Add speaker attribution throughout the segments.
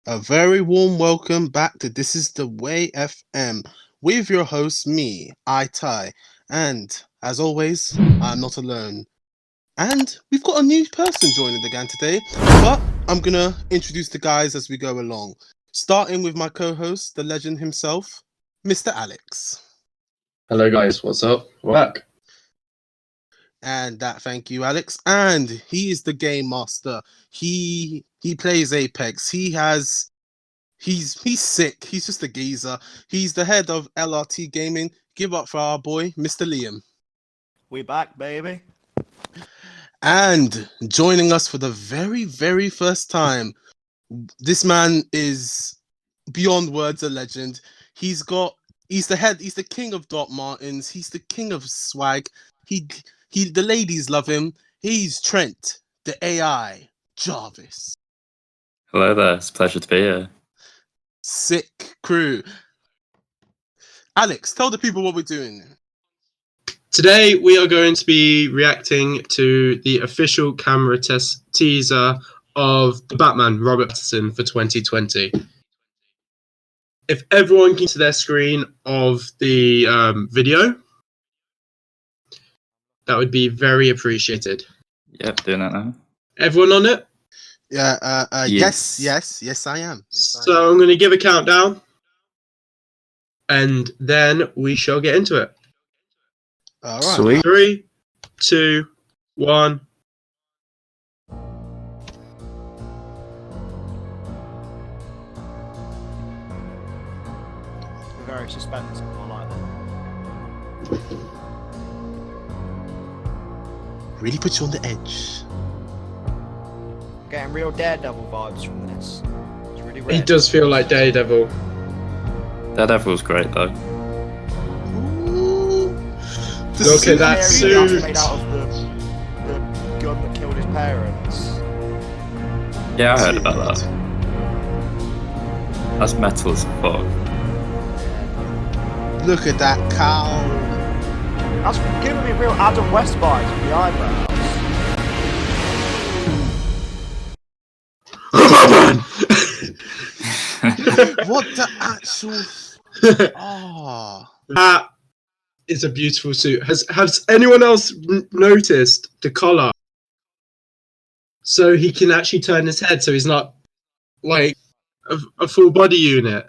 Speaker 1: A very warm welcome back to This Is The Way FM with your host, me, i.tye. And as always, I'm not alone. And we've got a new person joining the gang today, but I'm gonna introduce the guys as we go along. Starting with my co-host, the legend himself, Mr. Alex.
Speaker 2: Hello guys, what's up? We're back.
Speaker 1: And thank you, Alex. And he is the game master. He plays Apex. He's sick. He's just a geezer. He's the head of LRTgaming. Give up for our boy, Mr. Liam.
Speaker 3: We back, baby.
Speaker 1: And joining us for the very, very first time, this man is beyond words a legend. He's the king of Doc Martens. He's the king of swag. The ladies love him. He's Trent, the AI Jarvis.
Speaker 4: Hello there, it's a pleasure to be here.
Speaker 1: Sick crew. Alex, tell the people what we're doing.
Speaker 2: Today we are going to be reacting to the official camera test teaser of the Batman Robert Pattinson for 2020. If everyone can to their screen of the video, that would be very appreciated.
Speaker 4: Yep, doing that now.
Speaker 2: Everyone on it?
Speaker 1: Yes, I am.
Speaker 2: So I'm going to give a countdown, and then we shall get into it.
Speaker 1: All right.
Speaker 4: Sweet.
Speaker 2: 3, 2, 1.
Speaker 3: Very suspenseful, I like that.
Speaker 1: Really puts you on the edge.
Speaker 3: Getting real Daredevil vibes from this. It's really
Speaker 2: He
Speaker 3: red.
Speaker 2: does feel like Daredevil.
Speaker 4: Daredevil's great though.
Speaker 1: Ooh.
Speaker 2: Look at that
Speaker 3: Scary that's
Speaker 2: suit.
Speaker 3: made out of the gun that killed his parents.
Speaker 4: Yeah, I heard about that. That's metal as fuck.
Speaker 1: Look at that cow.
Speaker 3: That's giving me real Adam West vibes with the eyebrows.
Speaker 1: What the actual?
Speaker 2: That is a beautiful suit. Has anyone else noticed the collar? So he can actually turn his head, so he's not like a full body unit.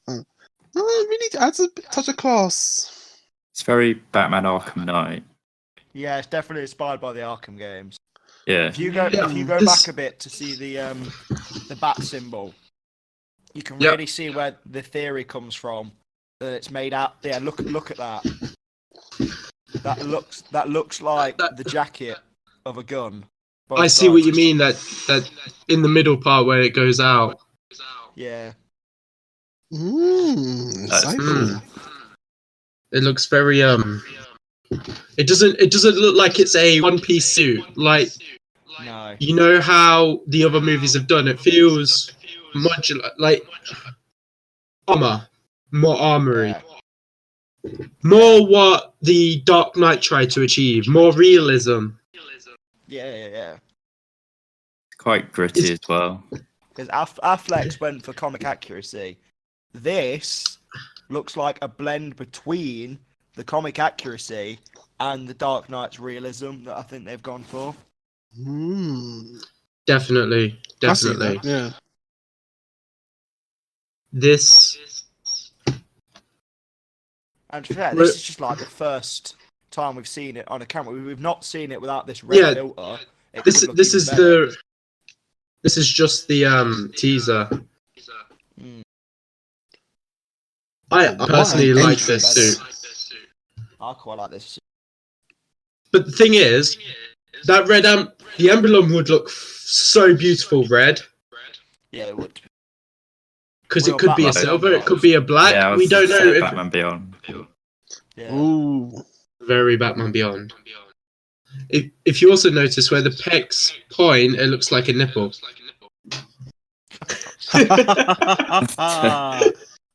Speaker 1: It really adds a touch of class.
Speaker 4: It's very Batman Arkham Knight.
Speaker 3: Yeah, it's definitely inspired by the Arkham games.
Speaker 4: Yeah.
Speaker 3: If you go back a bit to see the bat symbol, you can really see where the theory comes from. That it's made out. Yeah, look at that. That looks like the jacket of a gun.
Speaker 2: I see what you mean. That in the middle part where it goes out.
Speaker 3: Yeah.
Speaker 1: Insightful.
Speaker 2: It looks very It doesn't look like it's a one-piece suit. Like,
Speaker 3: No.
Speaker 2: you know how the other movies have done. It feels modular, like armor, more armory, more what the Dark Knight tried to achieve, more realism.
Speaker 3: Yeah.
Speaker 4: Quite gritty as well.
Speaker 3: Because Affleck went for comic accuracy. This looks like a blend between the comic accuracy and the Dark Knight's realism that I think they've gone for.
Speaker 2: Definitely.
Speaker 1: I see that, yeah.
Speaker 2: This.
Speaker 3: And to be fair, this is just like the first time we've seen it on a camera. We've not seen it without this red filter.
Speaker 2: This is just the teaser. I personally like this suit.
Speaker 3: I quite like this suit.
Speaker 2: But the thing is, that red the emblem would look so beautiful red.
Speaker 3: Yeah, it would.
Speaker 2: Because it could be a silver, it could be a black.
Speaker 4: Yeah,
Speaker 2: we don't know if
Speaker 4: Batman Beyond.
Speaker 3: Yeah.
Speaker 1: Ooh.
Speaker 2: Very Batman Beyond. If you also notice where the pecs point, it looks like a nipple.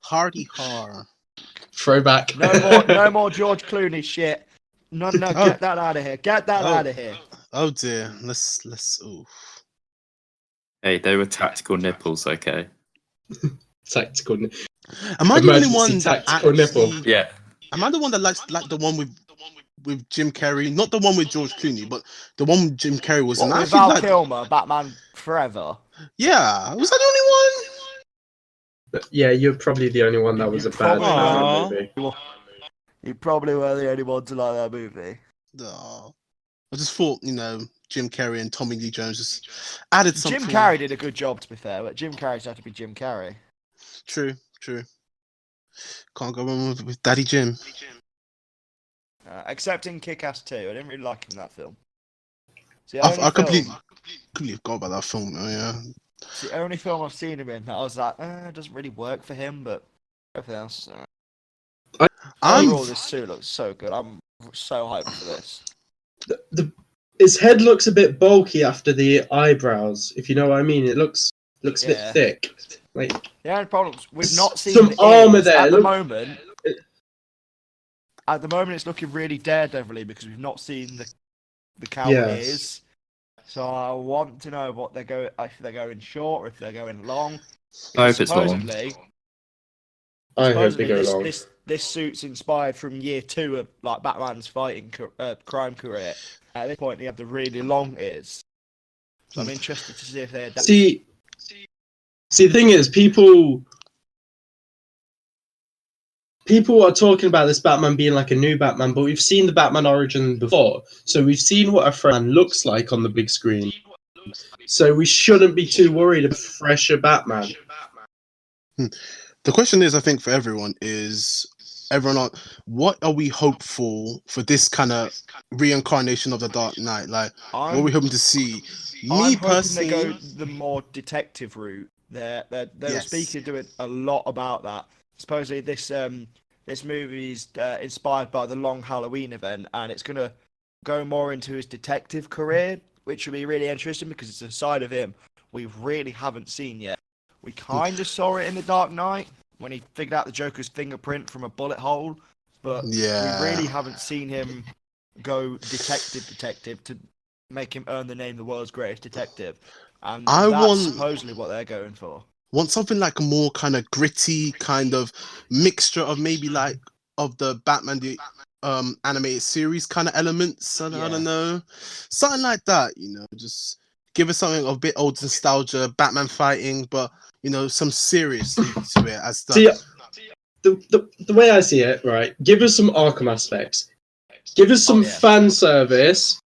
Speaker 1: Hardy har.
Speaker 2: Throwback.
Speaker 3: No more George Clooney shit. No, get that out of here. Get that out of here.
Speaker 1: Oh dear. Let's. Ooh.
Speaker 4: Hey, they were tactical nipples, okay?
Speaker 2: Tactical.
Speaker 1: Am I the only
Speaker 2: Emergency
Speaker 1: one that
Speaker 2: tactical nipple.
Speaker 1: actually?
Speaker 4: Yeah.
Speaker 1: Am I the one that likes like the one with Jim Carrey? Not the one with George Clooney, but the one with Jim Carrey was.
Speaker 3: What,
Speaker 1: And I
Speaker 3: with
Speaker 1: actually
Speaker 3: Val
Speaker 1: like.
Speaker 3: Kilmer, Batman Forever?
Speaker 1: Yeah, was I the only
Speaker 2: Yeah, you're probably the only one that was a bad
Speaker 3: Probably
Speaker 2: Batman
Speaker 1: Aw.
Speaker 2: movie.
Speaker 3: You probably were the only one to like that movie.
Speaker 1: one? Oh, I just thought Jim Carrey and Tommy Lee Jones just added something.
Speaker 3: Jim Carrey did a good job, to be fair, but Jim Carrey's had to be Jim Carrey.
Speaker 1: True. Can't go wrong with Daddy Jim.
Speaker 3: Except in Kick-Ass 2. I didn't really like him in that film. It's the
Speaker 1: I
Speaker 3: only
Speaker 1: completely forgot about that film. Oh, yeah.
Speaker 3: It's the only film I've seen him in that I was like, it doesn't really work for him, but everything else. Overall, this suit looks so good. I'm so hyped for this.
Speaker 2: His head looks a bit bulky after the eyebrows, if you know what I mean. It looks a bit thick. Like
Speaker 3: The only problem is we've not seen
Speaker 2: some
Speaker 3: the
Speaker 2: armor
Speaker 3: ears
Speaker 2: there.
Speaker 3: at the
Speaker 2: Look,
Speaker 3: moment. At the moment, it's looking really daredevil-y because we've not seen the cow ears. So I want to know what they're going. If they're going short or if they're going long.
Speaker 4: I hope it's long.
Speaker 2: I hope they go long.
Speaker 3: This suit's inspired from year 2 of like Batman's fighting crime career. At this point, he had the really long ears. So I'm interested to see if they adapt.
Speaker 2: See, the thing is, people are talking about this Batman being like a new Batman, but we've seen the Batman origin before, so we've seen what a fresh man looks like on the big screen. So we shouldn't be too worried about a fresher Batman.
Speaker 1: The question is, I think, for everyone what are we hopeful for this kind of reincarnation of the Dark Knight? Like, what are we hoping to see? Me personally,
Speaker 3: they go the more detective route. They were speaking, doing a lot about that. Supposedly, this movie is inspired by the Long Halloween event, and it's gonna go more into his detective career, which will be really interesting because it's a side of him we really haven't seen yet. We kind of saw it in The Dark Knight when he figured out the Joker's fingerprint from a bullet hole, but we really haven't seen him go detective to make him earn the name the world's greatest detective. And that's supposedly what they're going for.
Speaker 1: Want something like a more kind of gritty kind of mixture of maybe like of the Batman animated series kind of elements. I don't know, something like that. Just give us something of a bit old nostalgia, Batman fighting, but some serious to it as stuff.
Speaker 2: See, the way I see it, right? Give us some Arkham aspects, give us some fan service,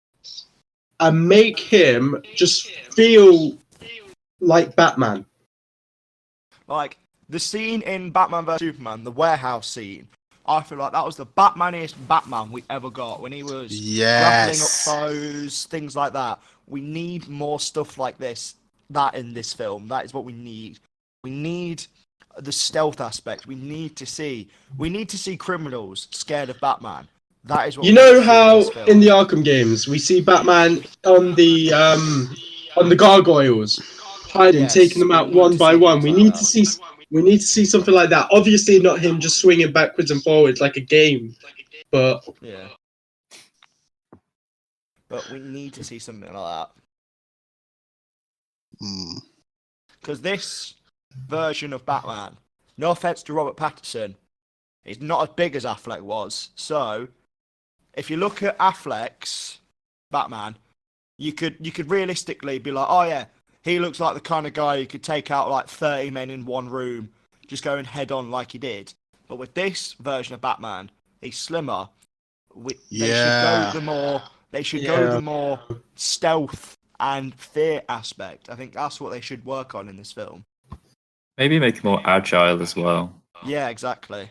Speaker 2: and make him just feel like Batman.
Speaker 3: Like the scene in Batman vs Superman, the warehouse scene. I feel like that was the Batmaniest Batman we ever got when he was grappling up foes, things like that. We need more stuff like that in this film. That is what we need. We need the stealth aspect. We need to see criminals scared of Batman. That is what
Speaker 2: how in the Arkham games we see Batman on the gargoyles hiding, taking them out one by one. We need to see something like that. Obviously, not him just swinging backwards and forwards like a game, but
Speaker 3: but we need to see something like that. Because this version of Batman, no offense to Robert Pattinson, is not as big as Affleck was. So, if you look at Affleck's Batman, you could realistically be like, oh yeah, he looks like the kind of guy who could take out like 30 men in one room, just going head on like he did. But with this version of Batman, he's slimmer. They should go the more stealth and fear aspect. I think that's what they should work on in this film.
Speaker 4: Maybe make him more agile as well.
Speaker 3: Yeah, exactly.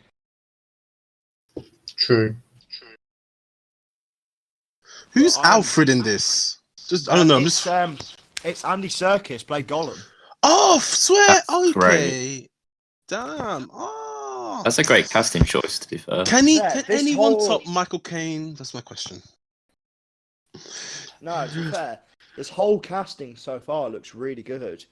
Speaker 2: True.
Speaker 1: Who's Alfred in this? I don't know.
Speaker 3: It's Andy Serkis played Gollum.
Speaker 1: Oh, swear.
Speaker 4: That's
Speaker 1: okay.
Speaker 4: great.
Speaker 1: Damn. Oh.
Speaker 4: That's a great casting choice, to be fair.
Speaker 1: Can anyone top Michael Caine? That's my question.
Speaker 3: No, to be fair, this whole casting so far looks really good.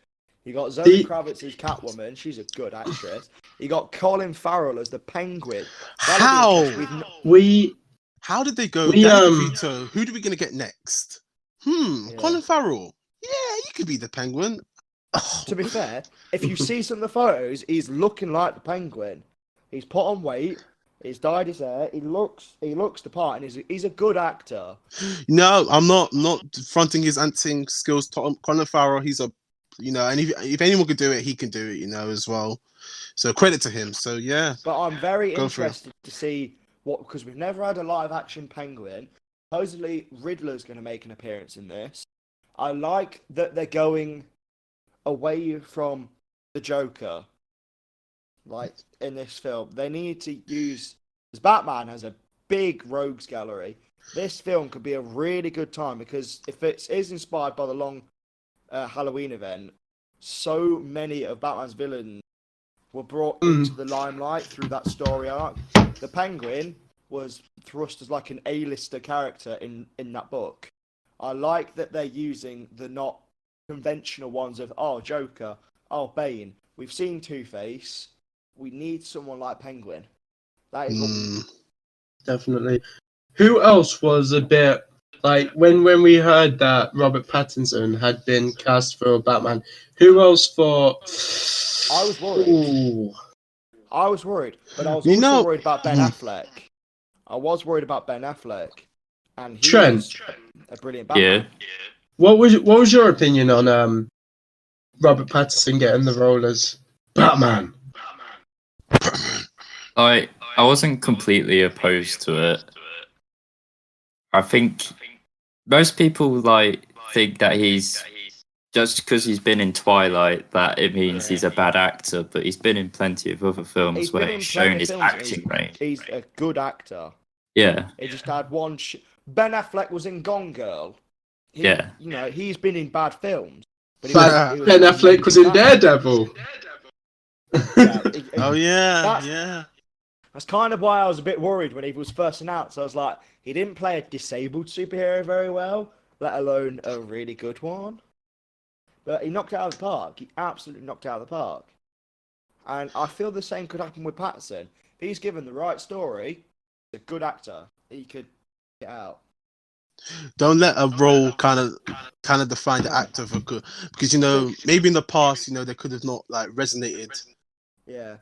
Speaker 3: You got Zoe Kravitz as Catwoman. She's a good actress. You got Colin Farrell as the Penguin.
Speaker 1: How did they go? Danny DeVito. Who are we gonna get next? Colin Farrell. Yeah, you could be the Penguin.
Speaker 3: To be fair, if you see some of the photos, he's looking like the Penguin. He's put on weight. He's dyed his hair. He looks the part, and he's a good actor.
Speaker 1: No, I'm not fronting his acting skills. Colin Farrell, he's a, and if anyone could do it, he can do it, as well. So credit to him. So yeah.
Speaker 3: But I'm very
Speaker 1: Go for it.
Speaker 3: interested to see because we've never had a live action Penguin. Supposedly Riddler's going to make an appearance in this. I like that they're going away from the Joker. Like in this film, they need to use, because Batman has a big rogues gallery. This film could be a really good time because if it is inspired by the long Halloween event, so many of Batman's villains were brought into the limelight through that story arc. The Penguin was thrust as like an A-lister character in that book. I like that they're using the not conventional ones of, Joker, Bane. We've seen Two-Face. We need someone like Penguin. That is
Speaker 2: Definitely. Who else was a bit like when we heard that Robert Pattinson had been cast for Batman? Who else thought?
Speaker 3: I was worried.
Speaker 2: Ooh.
Speaker 3: I was worried, but I was also worried about Ben Affleck. I was worried about Ben Affleck, and he was a brilliant Batman.
Speaker 4: Yeah.
Speaker 2: What was your opinion on Robert Pattinson getting the role as Batman?
Speaker 4: I wasn't completely opposed to it. I think most people think that he's just because he's been in Twilight that it means he's a bad actor, but he's been in plenty of other films where he's shown his acting range.
Speaker 3: He's a good actor.
Speaker 4: Yeah.
Speaker 3: He just had one. Ben Affleck was in Gone Girl. He's been in bad films. But
Speaker 2: Ben Affleck was in Daredevil.
Speaker 1: Oh yeah.
Speaker 3: That's kind of why I was a bit worried when he was first announced. I was like, he didn't play a disabled superhero very well, let alone a really good one. But he knocked it out of the park. He absolutely knocked it out of the park. And I feel the same could happen with Pattinson. If he's given the right story, he's a good actor. He could get out.
Speaker 1: Don't let a role kind of define the actor for good, because maybe in the past they could have not resonated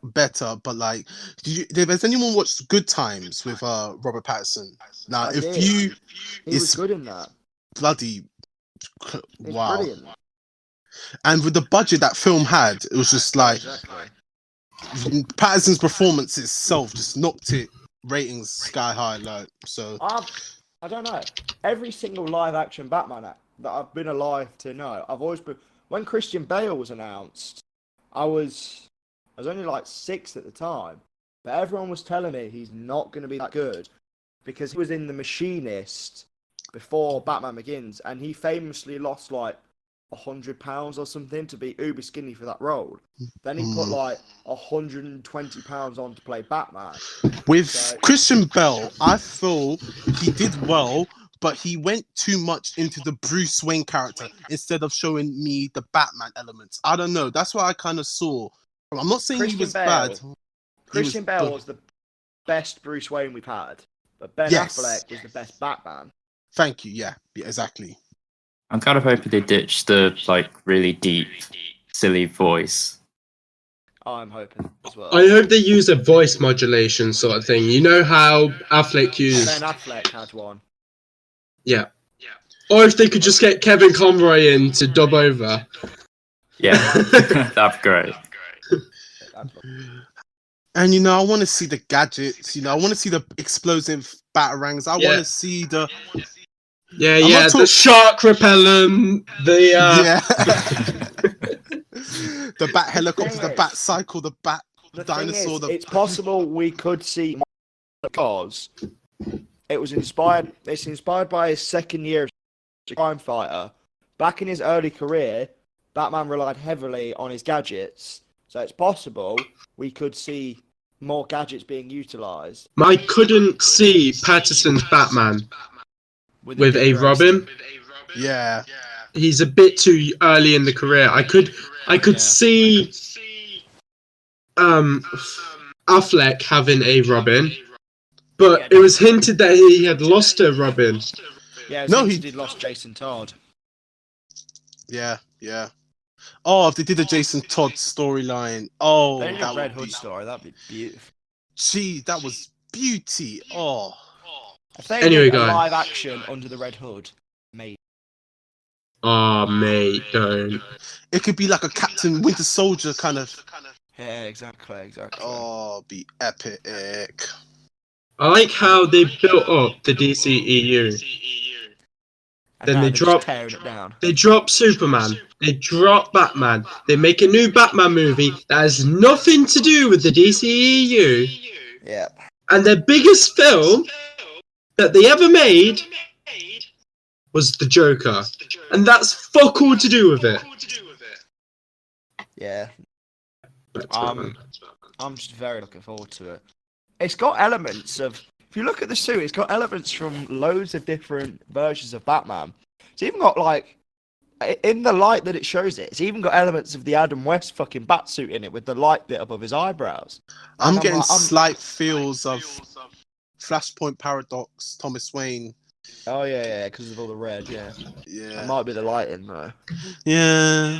Speaker 1: better, but has anyone watched Good Times with Robert Pattinson? Now he was
Speaker 3: good in that.
Speaker 1: Bloody wow.
Speaker 3: Brilliant.
Speaker 1: And with the budget that film had, it was just Pattinson's performance itself just knocked it ratings sky high.
Speaker 3: I don't know. Every single live action Batman act that I've been alive to know, I've always been. When Christian Bale was announced, I was only 6 at the time, but everyone was telling me he's not going to be that good because he was in The Machinist before Batman Begins, and he famously lost 100 pounds or something to be uber skinny for that role. Then he put 120 pounds on to play Batman.
Speaker 1: With Christian Bale, I feel he did well, but he went too much into the Bruce Wayne character instead of showing me the Batman elements. I don't know. That's what I kind of saw. I'm not saying he was bad.
Speaker 3: Christian Bale was the best Bruce Wayne we've had, but Ben Affleck was the best Batman.
Speaker 1: Thank you. Yeah, exactly.
Speaker 4: I'm kind of hoping they ditch the really deep, silly voice.
Speaker 3: I'm hoping as well.
Speaker 2: I hope they use a voice modulation sort of thing. You know how Affleck used.
Speaker 3: Ben Affleck had one.
Speaker 2: Yeah. Or if they could just get Kevin Conroy in to dub over.
Speaker 4: Yeah, that'd be great.
Speaker 1: And I want to see the gadgets. I want to see the explosive batarangs. I want to see the.
Speaker 2: The shark repellent. The
Speaker 1: the bat helicopter, the bat cycle, the bat dinosaur.
Speaker 3: It's possible we could see because it was inspired. It's inspired by his second year as a crime fighter. Back in his early career, Batman relied heavily on his gadgets, so it's possible we could see more gadgets being utilized.
Speaker 2: I couldn't see Pattinson's Batman with a Robin.
Speaker 1: Yeah.
Speaker 2: He's a bit too early in the career. I could see Affleck having a Robin, but it was hinted that he had lost a Robin.
Speaker 3: Yeah, he lost Jason Todd.
Speaker 1: Yeah. Oh, if they did a Jason Todd storyline. Oh,
Speaker 3: They did
Speaker 1: that
Speaker 3: a Red
Speaker 1: would
Speaker 3: Hood
Speaker 1: be.
Speaker 3: story. That'd be beautiful.
Speaker 1: Gee, that was beauty. Oh.
Speaker 3: If they
Speaker 2: Anyway,
Speaker 3: did a
Speaker 2: guys.
Speaker 3: live action Under the Red Hood, mate.
Speaker 2: Oh, mate, don't.
Speaker 1: It could be like a Captain Winter Soldier kind of.
Speaker 3: Yeah, exactly.
Speaker 1: Oh, be epic.
Speaker 2: I like how they built up the DCEU.
Speaker 3: And
Speaker 2: Then
Speaker 3: now
Speaker 2: they
Speaker 3: they're just
Speaker 2: drop.
Speaker 3: tearing it down.
Speaker 2: They drop Superman. They drop Batman. They make a new Batman movie that has nothing to do with the DCEU.
Speaker 3: Yeah.
Speaker 2: And their biggest film that they ever made was the Joker. And that's fuck all to do with it.
Speaker 3: Yeah. I'm just very looking forward to it. It's got elements of. If you look at the suit, it's got elements from loads of different versions of Batman. It's even got like, in the light that it shows it's even got elements of the Adam West fucking BatSuit in it with the light bit above his eyebrows.
Speaker 1: I'm
Speaker 3: And
Speaker 1: getting
Speaker 3: like,
Speaker 1: slight feels of Flashpoint Paradox, Thomas Wayne.
Speaker 3: Oh yeah, because of all the red. Yeah.
Speaker 1: Yeah.
Speaker 3: That might be the lighting though.
Speaker 1: Yeah.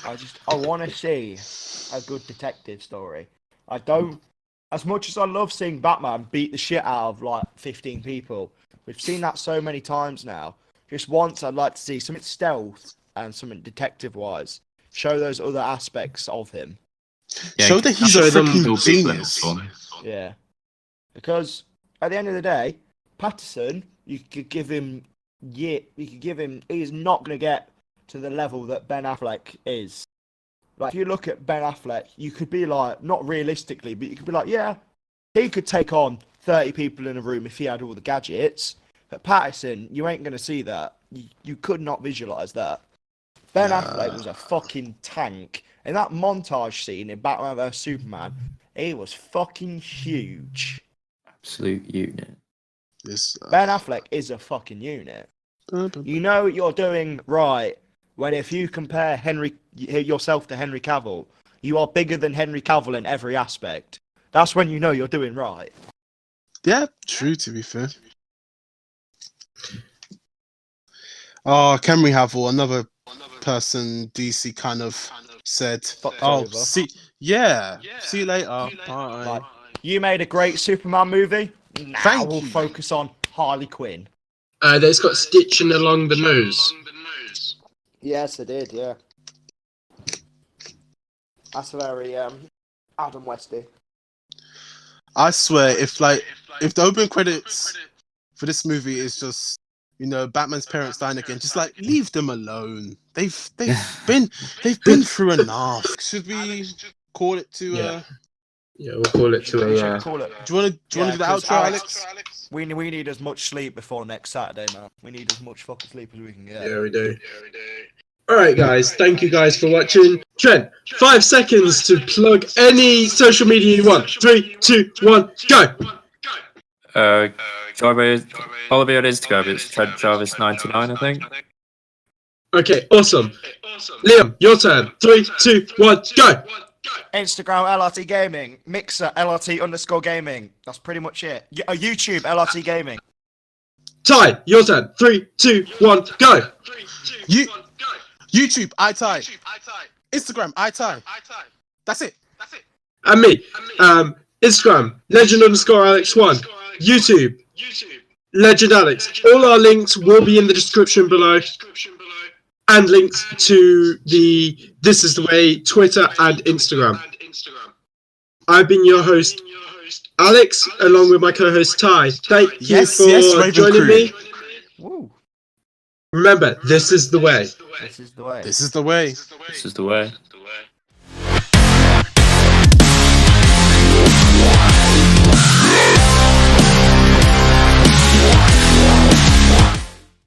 Speaker 3: I want to see a good detective story. I don't. As much as I love seeing Batman beat the shit out of like 15 people, we've seen that so many times now. Just once, I'd like to see something stealth and something detective-wise. Show those other aspects of him.
Speaker 4: Yeah,
Speaker 1: Show that he's
Speaker 2: show
Speaker 1: a
Speaker 2: them
Speaker 1: freaking
Speaker 4: He'll be
Speaker 1: genius.
Speaker 4: playable.
Speaker 3: Yeah. Because at the end of the day, Patterson, you could give him. He is not going to get to the level that Ben Affleck is. Like, if you look at Ben Affleck, you could be like, not realistically, but you could be like, yeah, he could take on 30 people in a room if he had all the gadgets. But Patterson, you ain't going to see that. You could not visualize that. Ben Affleck was a fucking tank. In that montage scene in Batman vs Superman, he was fucking huge.
Speaker 4: Absolute unit.
Speaker 1: This,
Speaker 3: Ben Affleck is a fucking unit. You know you're doing right when if you compare yourself to Henry Cavill, you are bigger than Henry Cavill in every aspect. That's when you know you're doing right.
Speaker 1: Yeah, true to be fair. Oh, Henry Cavill, another person DC kind of said,
Speaker 3: Fucked
Speaker 1: "Oh,
Speaker 3: over.
Speaker 1: see you later." Bye.
Speaker 3: Like, you made a great Superman movie. Now
Speaker 1: Thank
Speaker 3: we'll
Speaker 1: you.
Speaker 3: focus on Harley Quinn.
Speaker 2: That's got stitching along the nose.
Speaker 3: Yes, I did. Yeah, that's very Adam Westy.
Speaker 1: I swear, if the opening credits for this movie is just Batman's parents dying again, just like leave them alone. They've been through enough. Should we call it to?
Speaker 2: Yeah. Yeah, we'll call it to
Speaker 3: We
Speaker 2: a.
Speaker 3: should call it.
Speaker 1: Do you want to do the
Speaker 3: 'cause
Speaker 1: outro, Alex?
Speaker 3: We need as much sleep before next Saturday, man. We need as much fucking sleep as we can get.
Speaker 2: Yeah, we do. All right, guys. Thank you guys for watching. Trent, 5 seconds to plug any social media you want. 3, 2, 1, go.
Speaker 4: Follow me on Instagram. It's Trent Jarvis 99, I think.
Speaker 2: Okay, awesome. Liam, your turn. 3, 2, 1, go.
Speaker 3: Instagram LRTgaming, Mixer LRT_gaming. That's pretty much it. YouTube LRTgaming.
Speaker 2: Ty, your turn. 3, 2, 1, go.
Speaker 1: YouTube, i.tye. Instagram, i.tye. That's it.
Speaker 2: And me. Instagram, legend_Alex1. YouTube, Legend Alex. All our links will be in the description below. And links to the This Is The Way Twitter and Instagram. I've been your host, Alex, along with my co-host Ty. Thank you for
Speaker 1: Raven
Speaker 2: joining
Speaker 1: Crew.
Speaker 2: me.
Speaker 3: Woo.
Speaker 2: Remember, this is the way.
Speaker 3: This is the way.
Speaker 1: This is the way.
Speaker 4: This is the way.